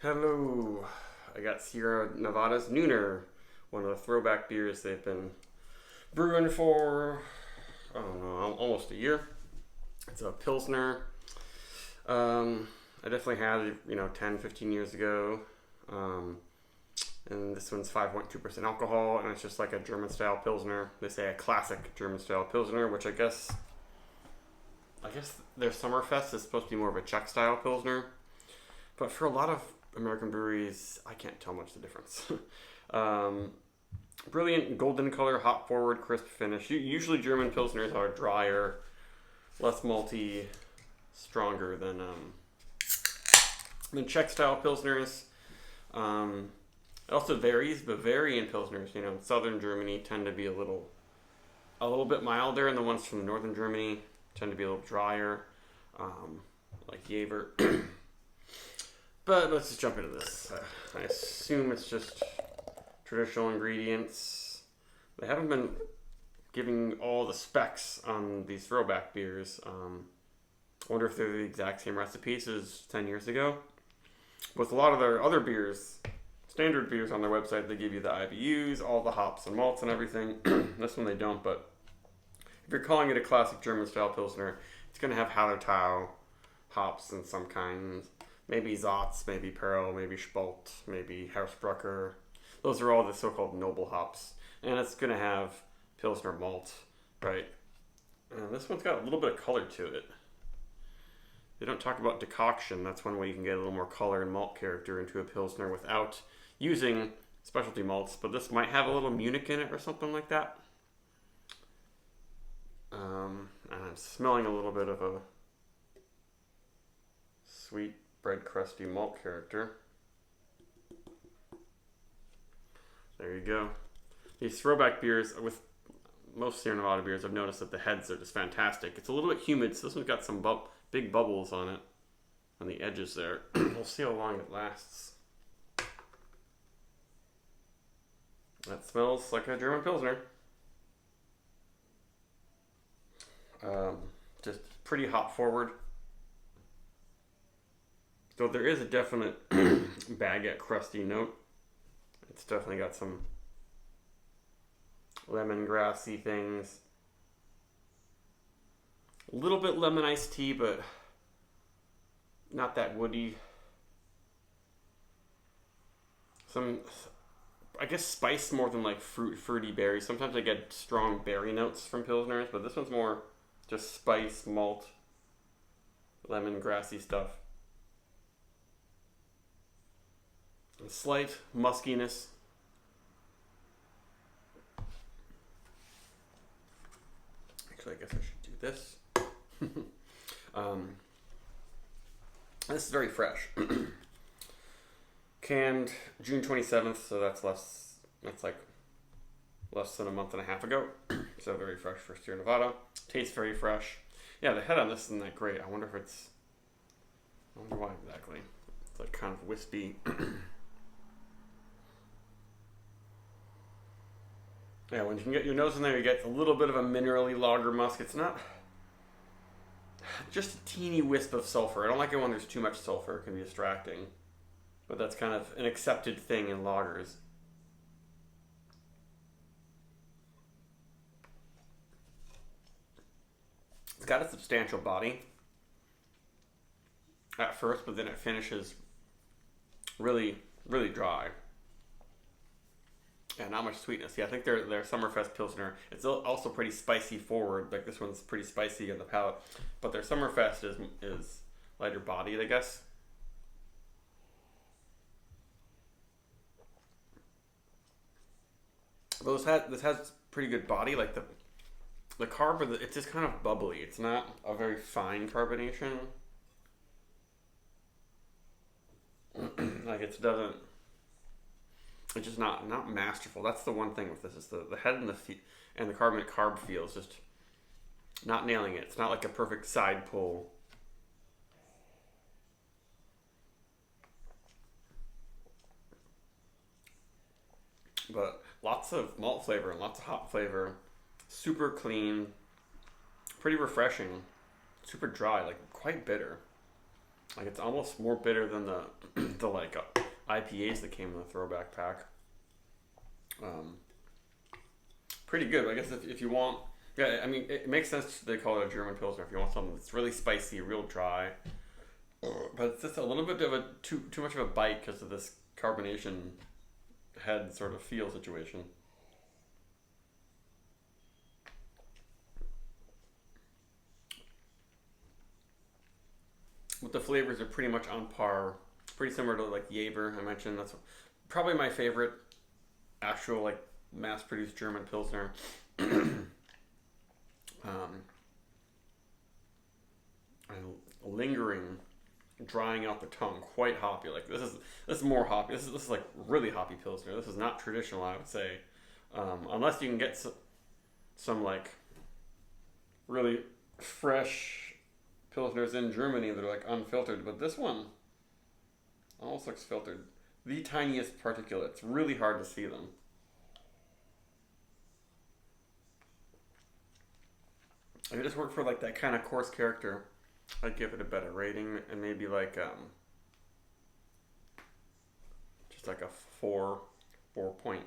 Hello, I got Sierra Nevada's Nooner, one of the throwback beers they've been brewing for, I don't know, almost a year. It's a Pilsner. I definitely had it, 10, 15 years ago. Um, and this one's 5.2% alcohol, and it's just like a German style Pilsner. They say a classic German style Pilsner, which I guess their Summerfest is supposed to be more of a Czech style Pilsner. But for a lot of American breweries, I can't tell much the difference. um, Brilliant golden color, hop forward, crisp finish. Usually German Pilsners are drier, less malty, stronger than Czech style Pilsners. It also varies. Bavarian Pilsners, in southern Germany tend to be a little bit milder, and the ones from northern Germany tend to be a little drier, like Jever. But let's just jump into this. I assume it's just traditional ingredients. They haven't been giving all the specs on these throwback beers. I wonder if they're the exact same recipes as 10 years ago. With a lot of their other beers, standard beers on their website, they give you the IBUs, all the hops and malts and everything. This one they don't, but if you're calling it a classic German style Pilsner, it's going to have Hallertau hops in some kinds. Maybe Zatz, maybe Perl, maybe Spalt, maybe Hausbrucker. Those are all the so-called noble hops. And it's going to have Pilsner malt, right? This one's got a little bit of color to it. They don't talk about decoction. That's one way you can get a little more color and malt character into a Pilsner without using specialty malts. But this might have a little Munich in it or something like that. And I'm smelling a little bit of a sweet bread crusty malt character. There you go. These throwback beers, with most Sierra Nevada beers, I've noticed that the heads are just fantastic. It's a little bit humid, so this one's got some big bubbles on it, on the edges there. We'll see how long it lasts. That smells like a German Pilsner. Just pretty hop forward. So there is a definite baguette crusty note. It's definitely got some lemongrassy things. A little bit lemon iced tea, but not that woody. Some, I guess, spice more than like fruity berries. Sometimes I get strong berry notes from Pilsners, but this one's more just spice, malt, lemongrassy stuff. A slight muskiness. Actually, I guess I should do this. This is very fresh. Canned June 27th, so that's like less than a month and a half ago. So very fresh for Sierra Nevada. Tastes very fresh. Yeah, the head on this isn't that great. I wonder why exactly. It's like kind of wispy. Yeah, when you can get your nose in there, you get a little bit of a minerally lager musk. It's not just a teeny wisp of sulfur. I don't like it when there's too much sulfur. It can be distracting. But that's kind of an accepted thing in lagers. It's got a substantial body at first, but then it finishes really, really dry. Yeah, not much sweetness. Yeah, I think their Summerfest Pilsner, it's also pretty spicy forward. Like this one's pretty spicy on the palate. But their Summerfest is lighter bodied, I guess. But this has pretty good body. Like the carb, it's just kind of bubbly. It's not a very fine carbonation. Like it doesn't. It's just not masterful. That's the one thing with this is the head and the carbonate carb feels just not nailing it. It's not like a perfect side pull. But lots of malt flavor and lots of hop flavor. Super clean. Pretty refreshing. Super dry, like quite bitter. Like it's almost more bitter than the the like IPAs that came in the throwback pack. Um, Pretty good. I guess if you want, yeah, I mean, it makes sense they call it a German Pilsner if you want something that's really spicy, real dry, but it's just a little bit of a too much of a bite because of this carbonation head sort of feel situation. But the flavors are pretty much on par, pretty similar to like Jaeger I mentioned. That's probably my favorite actual like mass-produced German Pilsner. um, and lingering, drying out the tongue, quite hoppy. Like this is more hoppy. This is like really hoppy Pilsner. This is not traditional, I would say, unless you can get some like really fresh Pilsners in Germany that are like unfiltered. But this one almost looks filtered. The tiniest particulates, really hard to see them. If it just worked for like that kind of coarse character, I'd give it a better rating and maybe like just like a 4.05.